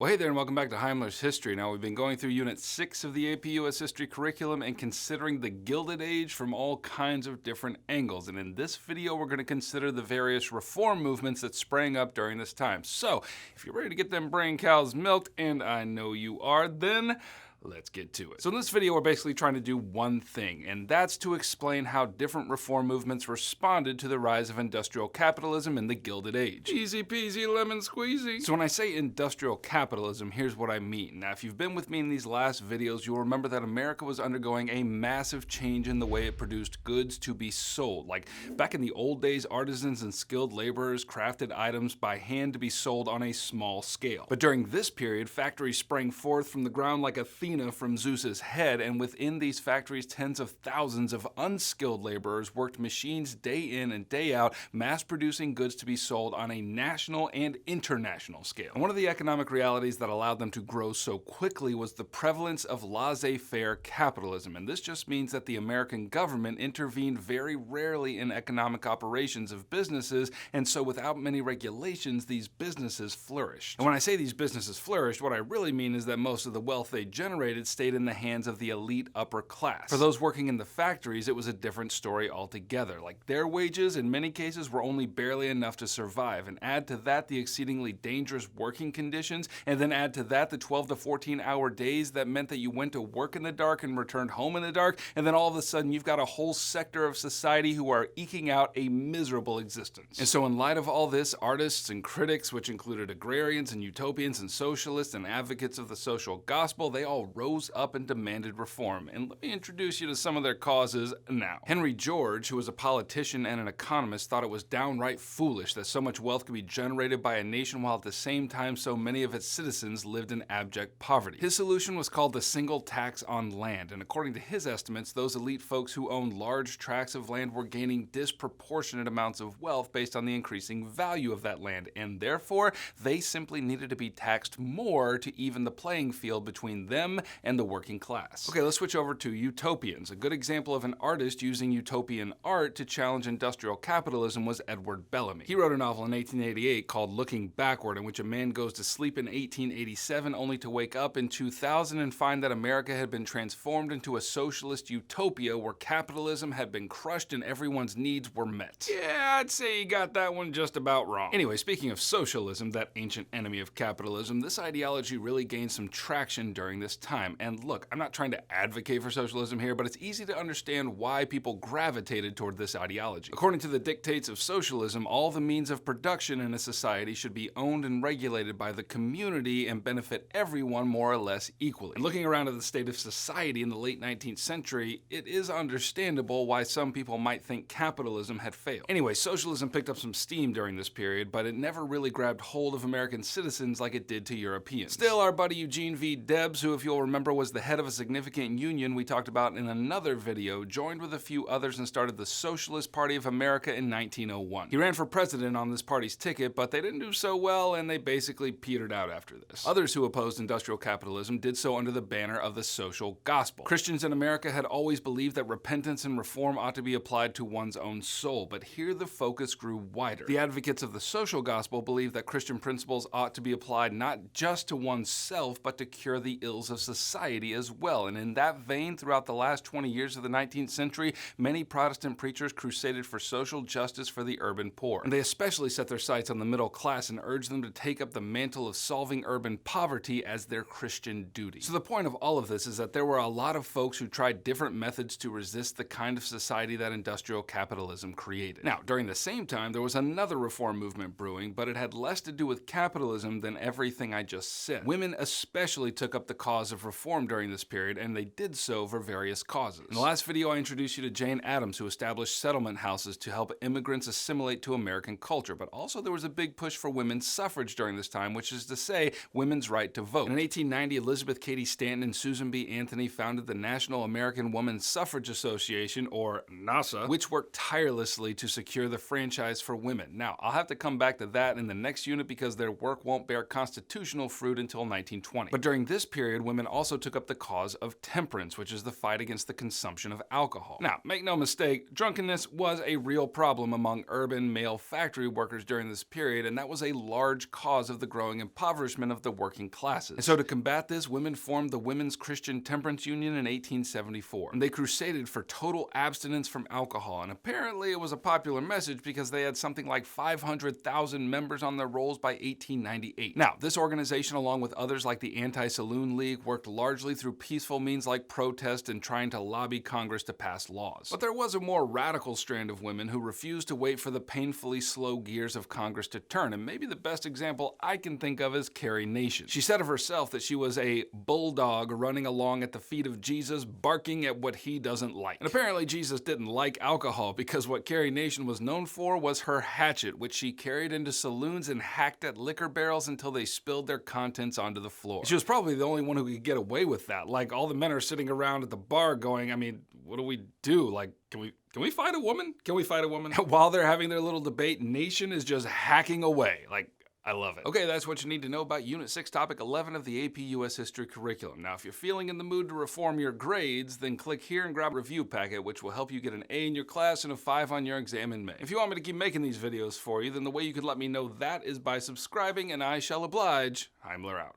Well, hey there, and welcome back to Heimler's History. Now, we've been going through Unit 6 of the AP U.S. History curriculum and considering the Gilded Age from all kinds of different angles. And in this video, we're going to consider the various reform movements that sprang up during this time. So, if you're ready to get them brain cows milked, and I know you are, then let's get to it. So in this video, we're basically trying to do one thing, and that's to explain how different reform movements responded to the rise of industrial capitalism in the Gilded Age. Easy peasy lemon squeezy. So when I say industrial capitalism, here's what I mean. Now, if you've been with me in these last videos, you'll remember that America was undergoing a massive change in the way it produced goods to be sold. Like back in the old days, artisans and skilled laborers crafted items by hand to be sold on a small scale. But during this period, factories sprang forth from the ground like Athena from Zeus's head, and within these factories, tens of thousands of unskilled laborers worked machines day in and day out, mass-producing goods to be sold on a national and international scale. And one of the economic realities that allowed them to grow so quickly was the prevalence of laissez-faire capitalism, and this just means that the American government intervened very rarely in economic operations of businesses, and so without many regulations, these businesses flourished. And when I say these businesses flourished, what I really mean is that most of the wealth they generated stayed in the hands of the elite upper class. For those working in the factories, it was a different story altogether. Like, their wages in many cases were only barely enough to survive, and add to that the exceedingly dangerous working conditions, and then add to that the 12 to 14 hour days that meant that you went to work in the dark and returned home in the dark, and then all of a sudden you've got a whole sector of society who are eking out a miserable existence. And so in light of all this, artists and critics, which included agrarians and utopians and socialists and advocates of the social gospel, they all rose up and demanded reform. And let me introduce you to some of their causes now. Henry George, who was a politician and an economist, thought it was downright foolish that so much wealth could be generated by a nation while at the same time so many of its citizens lived in abject poverty. His solution was called the single tax on land, and according to his estimates, those elite folks who owned large tracts of land were gaining disproportionate amounts of wealth based on the increasing value of that land, and therefore they simply needed to be taxed more to even the playing field between them and the working class. Okay, let's switch over to utopians. A good example of an artist using utopian art to challenge industrial capitalism was Edward Bellamy. He wrote a novel in 1888 called Looking Backward, in which a man goes to sleep in 1887 only to wake up in 2000 and find that America had been transformed into a socialist utopia where capitalism had been crushed and everyone's needs were met. Yeah, I'd say he got that one just about wrong. Anyway, speaking of socialism, that ancient enemy of capitalism, this ideology really gained some traction during this time. And look, I'm not trying to advocate for socialism here, but it's easy to understand why people gravitated toward this ideology. According to the dictates of socialism, all the means of production in a society should be owned and regulated by the community and benefit everyone more or less equally. And looking around at the state of society in the late 19th century, it is understandable why some people might think capitalism had failed. Anyway, socialism picked up some steam during this period, but it never really grabbed hold of American citizens like it did to Europeans. Still, our buddy Eugene V. Debs, who, if you'll remember, was the head of a significant union we talked about in another video, joined with a few others and started the Socialist Party of America in 1901. He ran for president on this party's ticket, but they didn't do so well and they basically petered out after this. Others who opposed industrial capitalism did so under the banner of the social gospel. Christians in America had always believed that repentance and reform ought to be applied to one's own soul, but here the focus grew wider. The advocates of the social gospel believed that Christian principles ought to be applied not just to oneself, but to cure the ills of society as well. And in that vein, throughout the last 20 years of the 19th century, many Protestant preachers crusaded for social justice for the urban poor. And they especially set their sights on the middle class and urged them to take up the mantle of solving urban poverty as their Christian duty. So the point of all of this is that there were a lot of folks who tried different methods to resist the kind of society that industrial capitalism created. Now, during the same time, there was another reform movement brewing, but it had less to do with capitalism than everything I just said. Women especially took up the cause of reform during this period, and they did so for various causes. In the last video, I introduced you to Jane Addams, who established settlement houses to help immigrants assimilate to American culture, but also there was a big push for women's suffrage during this time, which is to say, women's right to vote. And in 1890, Elizabeth Cady Stanton and Susan B. Anthony founded the National American Woman Suffrage Association, or NASA, which worked tirelessly to secure the franchise for women. Now, I'll have to come back to that in the next unit because their work won't bear constitutional fruit until 1920. But during this period, women women also took up the cause of temperance, which is the fight against the consumption of alcohol. Now, make no mistake, drunkenness was a real problem among urban male factory workers during this period, and that was a large cause of the growing impoverishment of the working classes. And so to combat this, women formed the Women's Christian Temperance Union in 1874, and they crusaded for total abstinence from alcohol, and apparently it was a popular message because they had something like 500,000 members on their rolls by 1898. Now, this organization, along with others like the Anti-Saloon League, worked largely through peaceful means like protest and trying to lobby Congress to pass laws. But there was a more radical strand of women who refused to wait for the painfully slow gears of Congress to turn, and maybe the best example I can think of is Carrie Nation. She said of herself that she was a bulldog running along at the feet of Jesus, barking at what he doesn't like. And apparently Jesus didn't like alcohol, because what Carrie Nation was known for was her hatchet, which she carried into saloons and hacked at liquor barrels until they spilled their contents onto the floor. She was probably the only one who could get away with that. Like, all the men are sitting around at the bar going, I mean, what do we do? Like, can we fight a woman? Can we fight a woman? While they're having their little debate, Nation is just hacking away. Like, I love it. Okay, that's what you need to know about Unit 6, Topic 11 of the AP U.S. History curriculum. Now, if you're feeling in the mood to reform your grades, then click here and grab a review packet, which will help you get an A in your class and a 5 on your exam in May. If you want me to keep making these videos for you, then the way you can let me know that is by subscribing, and I shall oblige. Heimler out.